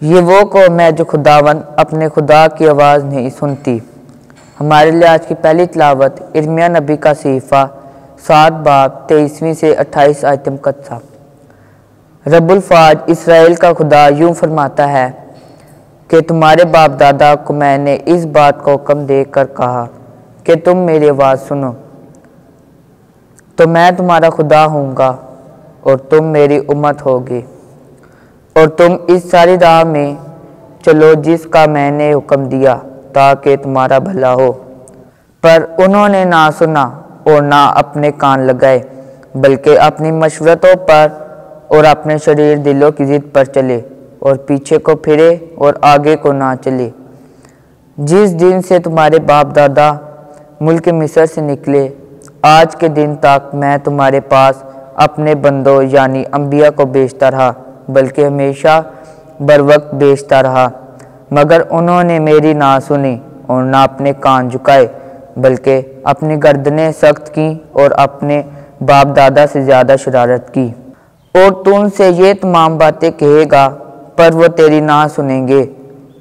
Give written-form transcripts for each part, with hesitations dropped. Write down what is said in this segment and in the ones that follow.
یہ وہ قوم ہے جو خداوند اپنے خدا کی آواز نہیں سنتی۔ ہمارے لیے آج کی پہلی تلاوت ارمیہ نبی کا صحیفہ 7 باب 23 سے 28 آیت مقدسہ۔ رب الفاظ اسرائیل کا خدا یوں فرماتا ہے کہ تمہارے باپ دادا کو میں نے اس بات کا حکم دے کر کہا کہ تم میری آواز سنو، تو میں تمہارا خدا ہوں گا اور تم میری امت ہوگی، اور تم اس ساری راہ میں چلو جس کا میں نے حکم دیا تاکہ تمہارا بھلا ہو۔ پر انہوں نے نہ سنا اور نہ اپنے کان لگائے، بلکہ اپنی مشورتوں پر اور اپنے شریر دلوں کی ضد پر چلے اور پیچھے کو پھرے اور آگے کو نہ چلے۔ جس دن سے تمہارے باپ دادا ملک مصر سے نکلے آج کے دن تک میں تمہارے پاس اپنے بندوں یعنی انبیاء کو بھیجتا رہا، بلکہ ہمیشہ بروقت بھیجتا رہا، مگر انہوں نے میری نہ سنی اور نہ اپنے کان جھکائے، بلکہ اپنی گردنیں سخت کیں اور اپنے باپ دادا سے زیادہ شرارت کی۔ اور تو ان سے یہ تمام باتیں کہے گا پر وہ تیری نہ سنیں گے،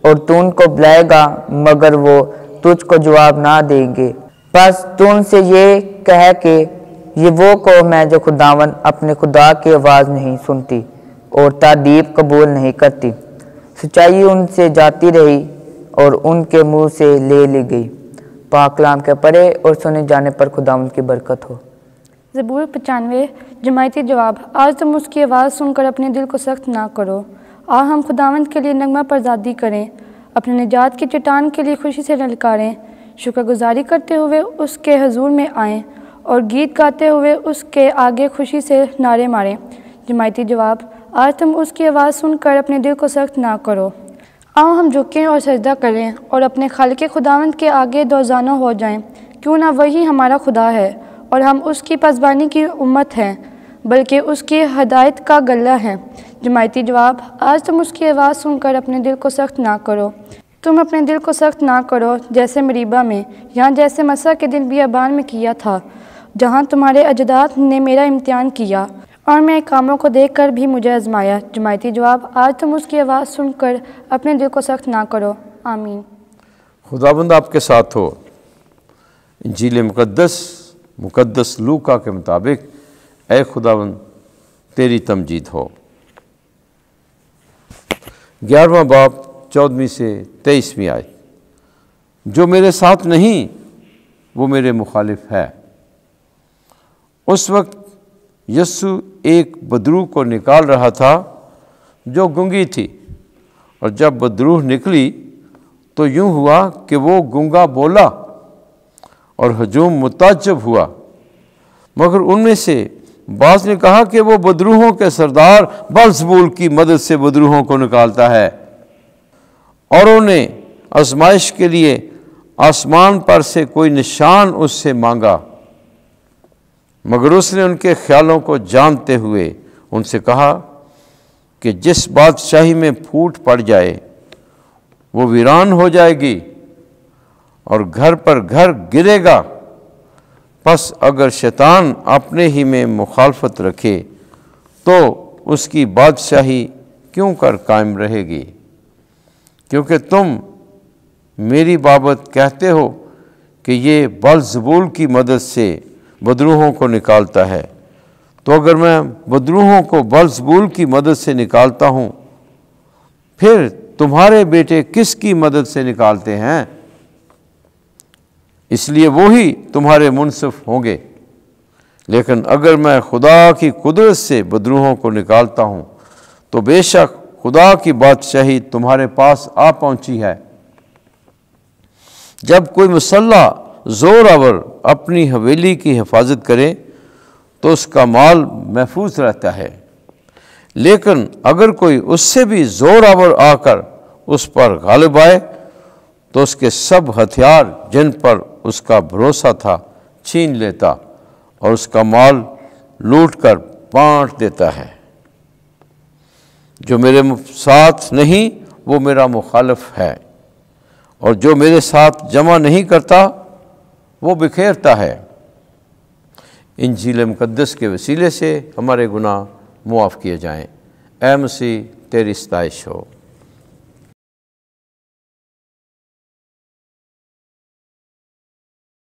اور تو ان کو بلائے گا مگر وہ تجھ کو جواب نہ دیں گے۔ بس تو ان سے یہ کہہ کہ یہ وہ قوم ہے جو خداوند اپنے خدا کی آواز نہیں سنتی اور تادیب قبول نہیں کرتی۔ سچائی ان سے جاتی رہی اور ان کے منہ سے لے لی گئی۔ پاک کلام کے پڑھے اور سنے جانے پر خداوند کی برکت ہو۔ زبور 95 جماعتی جواب۔ آج تم اس کی آواز سن کر اپنے دل کو سخت نہ کرو۔ ہم خداوند کے لیے نغمہ پردازی کریں، اپنے نجات کی چٹان کے لیے خوشی سے للکاریں، شکر گزاری کرتے ہوئے اس کے حضور میں آئیں اور گیت گاتے ہوئے اس کے آگے خوشی سے نعرے ماریں۔ جماعتی جواب۔ آج تم اس کی آواز سن کر اپنے دل کو سخت نہ کرو۔ ہم جھکیں اور سجدہ کریں اور اپنے خالق خداوند کے آگے دوزانہ ہو جائیں، کیوں نہ وہی ہمارا خدا ہے اور ہم اس کی پاسبانی کی امت ہیں، بلکہ اس کی ہدایت کا غلہ ہیں۔ جماعتی جواب۔ آج تم اس کی آواز سن کر اپنے دل کو سخت نہ کرو۔ تم اپنے دل کو سخت نہ کرو جیسے مریبہ میں، یہاں جیسے مسا کے دن بیابان میں کیا تھا، جہاں تمہارے اجداد نے میرا امتحان کیا اور میرے کاموں کو دیکھ کر بھی مجھے آزمایا۔ جماعتی جواب۔ آج تم اس کی آواز سن کر اپنے دل کو سخت نہ کرو۔ آمین۔ خداوند آپ کے ساتھ ہو۔ انجیل مقدس لوکا کے مطابق اے خداوند تیری تمجید ہو۔ 11واں باب 14 سے 23 آیت۔ جو میرے ساتھ نہیں وہ میرے مخالف ہے۔ اس وقت یسوع ایک بدروح کو نکال رہا تھا جو گنگی تھی، اور جب بدروح نکلی تو یوں ہوا کہ وہ گنگا بولا اور ہجوم متعجب ہوا، مگر ان میں سے بعض نے کہا کہ وہ بدروحوں کے سردار بلزبول کی مدد سے بدروحوں کو نکالتا ہے، اور انہوں نے آزمائش کے لیے آسمان پر سے کوئی نشان اس سے مانگا، مگر اس نے ان کے خیالوں کو جانتے ہوئے ان سے کہا کہ جس بادشاہی میں پھوٹ پڑ جائے وہ ویران ہو جائے گی اور گھر پر گھر گرے گا، پس اگر شیطان اپنے ہی میں مخالفت رکھے تو اس کی بادشاہی کیوں کر قائم رہے گی؟ کیونکہ تم میری بابت کہتے ہو کہ یہ بلزبول کی مدد سے بدروحوں کو نکالتا ہے، تو اگر میں بدروحوں کو بلزبول کی مدد سے نکالتا ہوں، پھر تمہارے بیٹے کس کی مدد سے نکالتے ہیں؟ اس لیے وہی تمہارے منصف ہوں گے۔ لیکن اگر میں خدا کی قدرت سے بدروحوں کو نکالتا ہوں تو بے شک خدا کی بادشاہی تمہارے پاس آ پہنچی ہے۔ جب کوئی مسلح زور آور اپنی حویلی کی حفاظت کرے تو اس کا مال محفوظ رہتا ہے، لیکن اگر کوئی اس سے بھی زور آور آ کر اس پر غالب آئے تو اس کے سب ہتھیار جن پر اس کا بھروسہ تھا چھین لیتا اور اس کا مال لوٹ کر بانٹ دیتا ہے۔ جو میرے ساتھ نہیں وہ میرا مخالف ہے، اور جو میرے ساتھ جمع نہیں کرتا وہ بکھیرتا ہے۔ انجیل مقدس کے وسیلے سے ہمارے گناہ معاف کیے جائیں۔ اے مسیح تیری ستائش ہو۔